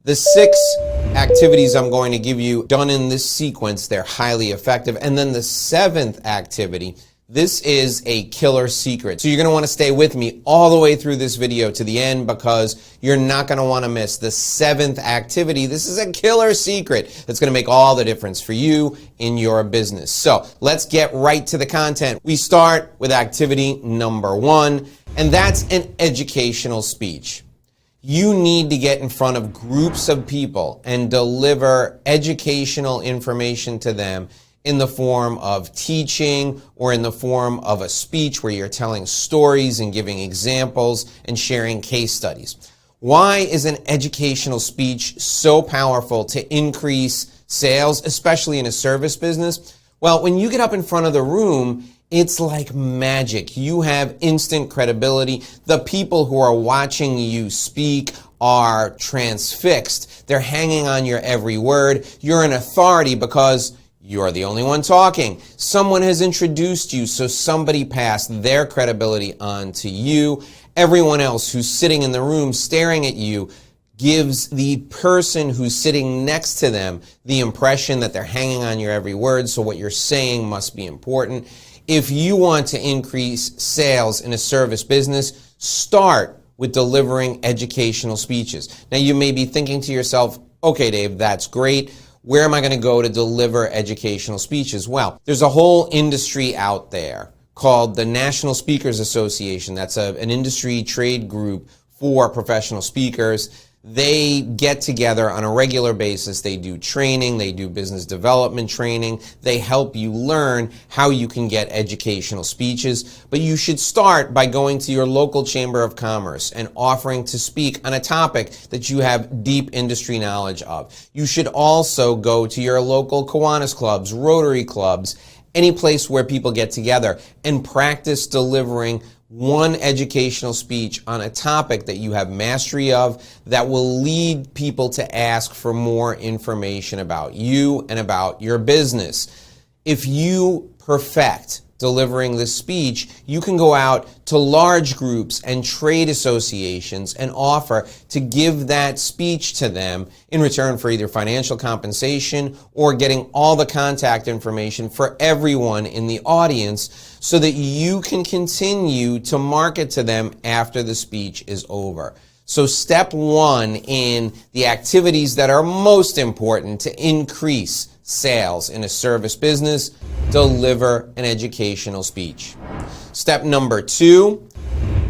The 6 activities I'm going to give you done in this sequence, they're highly effective. And then the 7th activity, this is a killer secret. So you're going to want to stay with me all the way through this video to the end because you're not going to want to miss the 7th activity. This is a killer secret that's going to make all the difference for you in your business. So let's get right to the content. We start with activity number 1, and that's an educational speech. You need to get in front of groups of people and deliver educational information to them in the form of teaching or in the form of a speech where you're telling stories and giving examples and sharing case studies. Why is an educational speech so powerful to increase sales, especially in a service business? Well, when you get up in front of the room, it's like magic. You have instant credibility. The people who are watching you speak are transfixed. They're hanging on your every word. You're an authority because you're the only one talking. Someone has introduced you, so somebody passed their credibility on to you. Everyone else who's sitting in the room staring at you gives the person who's sitting next to them the impression that they're hanging on your every word, so what you're saying must be important. If you want to increase sales in a service business, start with delivering educational speeches. Now you may be thinking to yourself, okay, Dave, that's great. Where am I going to go to deliver educational speeches? Well, there's a whole industry out there called the National Speakers Association. That's an industry trade group for professional speakers. They get together on a regular basis. They do training. They do business development training. They help you learn how you can get educational speeches. But you should start by going to your local chamber of commerce and offering to speak on a topic that you have deep industry knowledge of. You should also go to your local Kiwanis clubs, Rotary clubs, any place where people get together and practice delivering one educational speech on a topic that you have mastery of that will lead people to ask for more information about you and about your business. If you perfect delivering this speech, you can go out to large groups and trade associations and offer to give that speech to them in return for either financial compensation or getting all the contact information for everyone in the audience so that you can continue to market to them after the speech is over. So step 1 in the activities that are most important to increase sales in a service business, deliver an educational speech. Step number 2,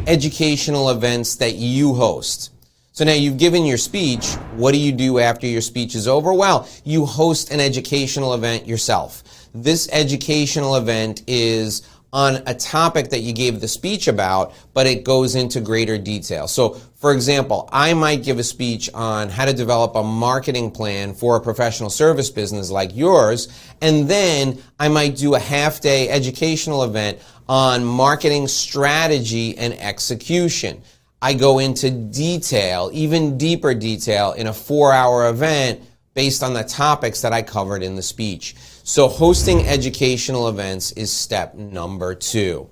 educational events that you host. So now you've given your speech. What do you do after your speech is over? Well, you host an educational event yourself. This educational event is on a topic that you gave the speech about, but it goes into greater detail. So, for example, I might give a speech on how to develop a marketing plan for a professional service business like yours, and then I might do a half-day educational event on marketing strategy and execution. I go into detail, even deeper detail, in a 4-hour event based on the topics that I covered in the speech. So hosting educational events is step number 2.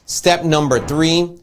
Step number 3,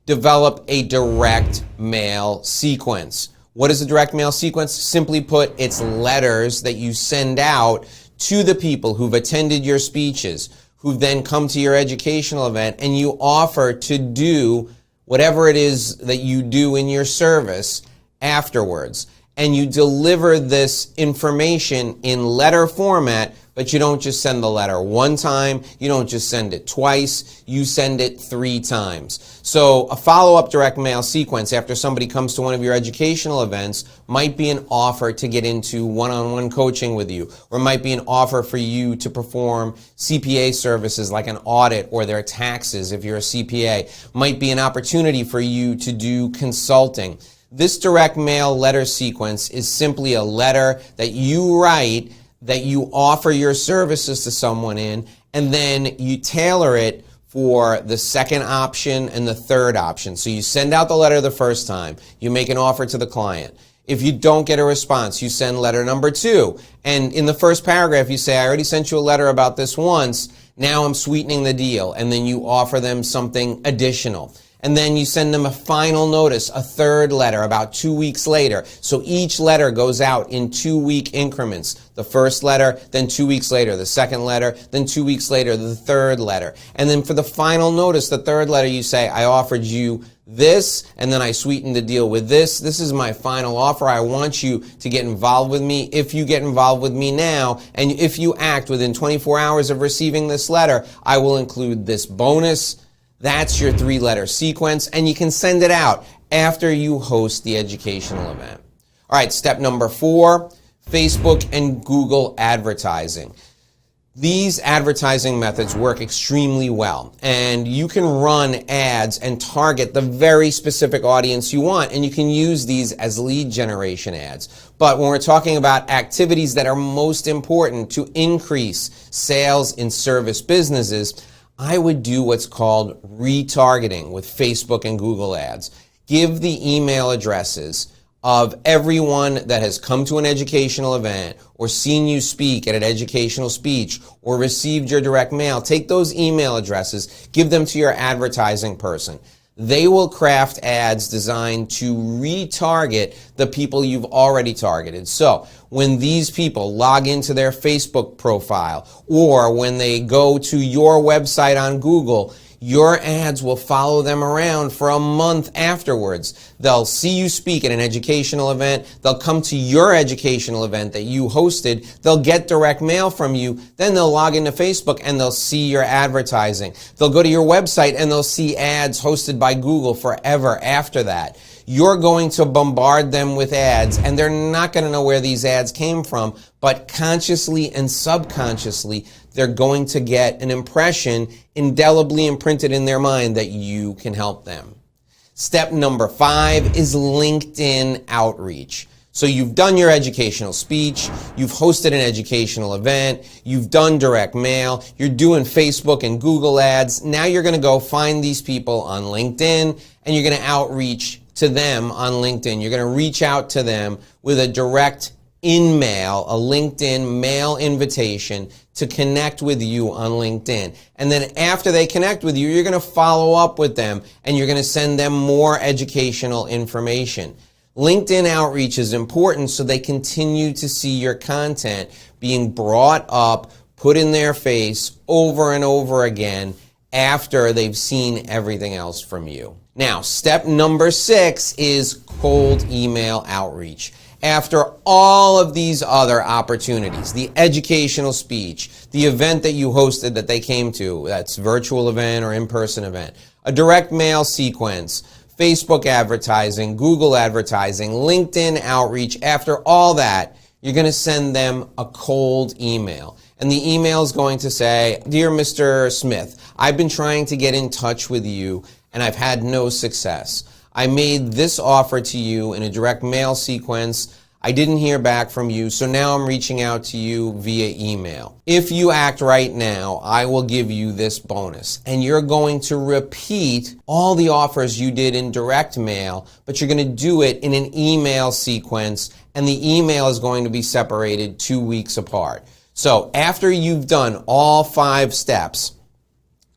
develop a direct mail sequence. What is a direct mail sequence? Simply put, it's letters that you send out to the people who've attended your speeches, who've then come to your educational event, and you offer to do whatever it is that you do in your service afterwards. And you deliver this information in letter format, but you don't just send the letter one time, you don't just send it twice, you send it 3 times. So a follow-up direct mail sequence after somebody comes to one of your educational events might be an offer to get into one-on-one coaching with you, or might be an offer for you to perform CPA services like an audit or their taxes if you're a CPA, might be an opportunity for you to do consulting. This direct mail letter sequence is simply a letter that you write that you offer your services to someone in, and then you tailor it for the second option and the third option. So you send out the letter the first time, you make an offer to the client. If you don't get a response, you send letter number 2. And in the first paragraph, you say, I already sent you a letter about this once, now I'm sweetening the deal. And then you offer them something additional. And then you send them a final notice, a third letter, about 2 weeks later. So each letter goes out in 2-week increments. The first letter, then 2 weeks later. The second letter, then 2 weeks later, the third letter. And then for the final notice, the third letter, you say, I offered you this, and then I sweetened the deal with this. This is my final offer. I want you to get involved with me. If you get involved with me now, and if you act within 24 hours of receiving this letter, I will include this bonus. That's your 3-letter sequence, and you can send it out after you host the educational event. All right, step number 4, Facebook and Google advertising. These advertising methods work extremely well, and you can run ads and target the very specific audience you want, and you can use these as lead generation ads. But when we're talking about activities that are most important to increase sales in service businesses, I would do what's called retargeting with Facebook and Google ads. Give the email addresses of everyone that has come to an educational event or seen you speak at an educational speech or received your direct mail. Take those email addresses, give them to your advertising person. They will craft ads designed to retarget the people you've already targeted. So when these people log into their Facebook profile or when they go to your website on Google, your ads will follow them around for a month afterwards. They'll see you speak at an educational event. They'll come to your educational event that you hosted. They'll get direct mail from you. Then they'll log into Facebook and they'll see your advertising. They'll go to your website and they'll see ads hosted by Google forever after that. You're going to bombard them with ads, and they're not going to know where these ads came from, but consciously and subconsciously, they're going to get an impression indelibly imprinted in their mind that you can help them. Step number 5 is LinkedIn outreach. So you've done your educational speech, you've hosted an educational event, you've done direct mail, you're doing Facebook and Google ads. Now you're going to go find these people on LinkedIn, and you're going to outreach to them on LinkedIn. You're going to reach out to them with a direct in-mail, a LinkedIn mail invitation to connect with you on LinkedIn. And then after they connect with you, you're going to follow up with them and you're going to send them more educational information. LinkedIn outreach is important so they continue to see your content being brought up, put in their face over and over again after they've seen everything else from you. Now, step number 6 is cold email outreach. After all of these other opportunities, the educational speech, the event that you hosted that they came to, that's virtual event or in-person event, a direct mail sequence, Facebook advertising, Google advertising, LinkedIn outreach, after all that, you're going to send them a cold email. And the email is going to say, Dear Mr. Smith, I've been trying to get in touch with you and I've had no success. I made this offer to you in a direct mail sequence. I didn't hear back from you, so now I'm reaching out to you via email. If you act right now, I will give you this bonus. And you're going to repeat all the offers you did in direct mail, but you're going to do it in an email sequence, and the email is going to be separated 2 weeks apart. So after you've done all 5 steps,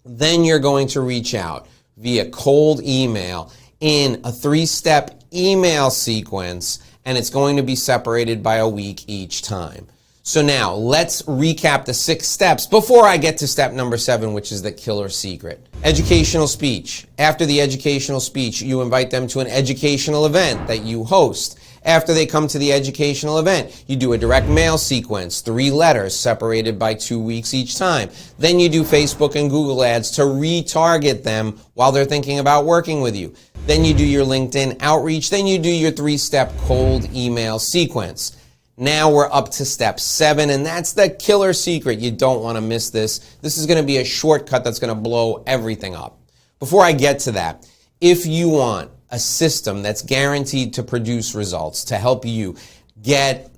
then you're going to reach out via cold email in a 3-step email sequence, and it's going to be separated by a week each time. So now let's recap the 6 steps before I get to step number 7, which is the killer secret. Educational speech. After the educational speech, you invite them to an educational event that you host. After they come to the educational event, you do a direct mail sequence, 3 letters separated by 2 weeks each time. Then you do Facebook and Google ads to retarget them while they're thinking about working with you. Then you do your LinkedIn outreach. Then you do your 3-step cold email sequence. Now we're up to step 7, and that's the killer secret. You don't want to miss this. This is going to be a shortcut that's going to blow everything up. Before I get to that, if you want a system that's guaranteed to produce results to help you get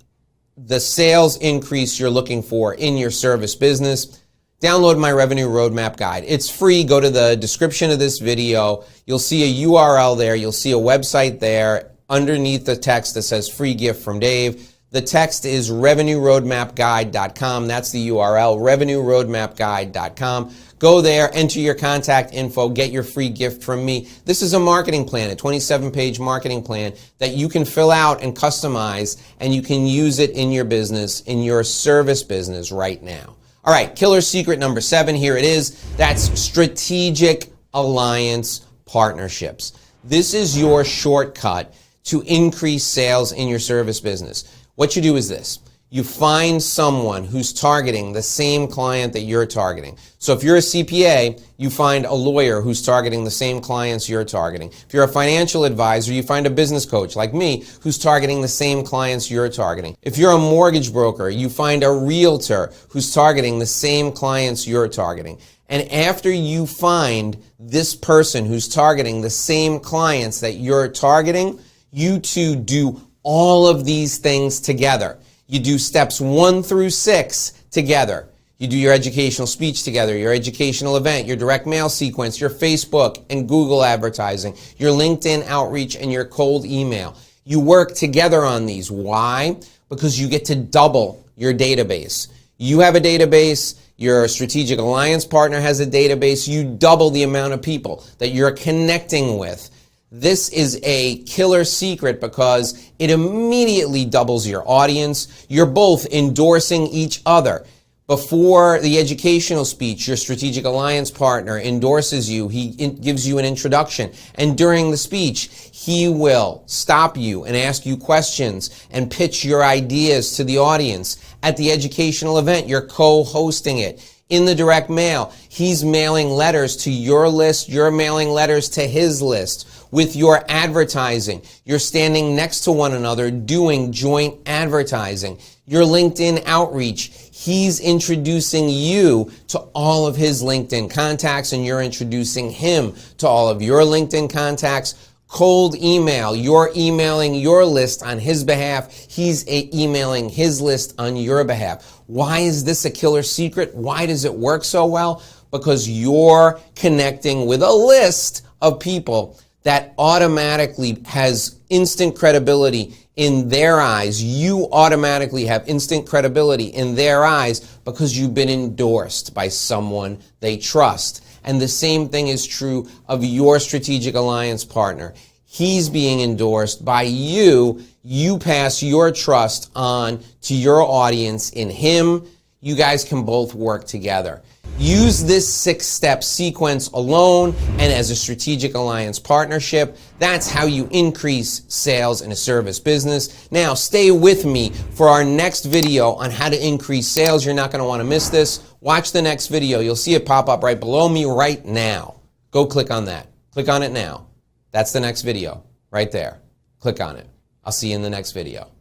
the sales increase you're looking for in your service business, download my Revenue Roadmap Guide. It's free. Go to the description of this video. You'll see a URL there. You'll see a website there underneath the text that says free gift from Dave. The text is revenueroadmapguide.com. That's the URL, revenueroadmapguide.com. Go there, enter your contact info, get your free gift from me. This is a marketing plan, a 27-page marketing plan that you can fill out and customize, and you can use it in your business, in your service business right now. All right, killer secret number 7, here it is. That's strategic alliance partnerships. This is your shortcut to increase sales in your service business. What you do is this. You find someone who's targeting the same client that you're targeting. So if you're a CPA, you find a lawyer who's targeting the same clients you're targeting. If you're a financial advisor, you find a business coach like me who's targeting the same clients you're targeting. If you're a mortgage broker, you find a realtor who's targeting the same clients you're targeting. And after you find this person who's targeting the same clients that you're targeting, you two do all of these things together. You do steps 1 through 6 together. You do your educational speech together, your educational event, your direct mail sequence, your Facebook and Google advertising, your LinkedIn outreach, and your cold email. You work together on these. Why? Because you get to double your database. You have a database, your strategic alliance partner has a database, you double the amount of people that you're connecting with. This is a killer secret because it immediately doubles your audience. You're both endorsing each other. Before the educational speech, your strategic alliance partner endorses you. He gives you an introduction. And during the speech, he will stop you and ask you questions and pitch your ideas to the audience. At the educational event, you're co-hosting it. In the direct mail, he's mailing letters to your list, you're mailing letters to his list. With your advertising, you're standing next to one another doing joint advertising. Your LinkedIn outreach, he's introducing you to all of his LinkedIn contacts and you're introducing him to all of your LinkedIn contacts. Cold email, you're emailing your list on his behalf. He's emailing his list on your behalf. Why is this a killer secret? Why does it work so well? Because you're connecting with a list of people that automatically has instant credibility in their eyes. You automatically have instant credibility in their eyes because you've been endorsed by someone they trust. And the same thing is true of your strategic alliance partner. He's being endorsed by you. You pass your trust on to your audience in him. You guys can both work together. Use this 6-step sequence alone and as a strategic alliance partnership. That's how you increase sales in a service business. Now, stay with me for our next video on how to increase sales. You're not going to want to miss this. Watch the next video. You'll see it pop up right below me right now. Go click on that. Click on it now. That's the next video right there. Click on it. I'll see you in the next video.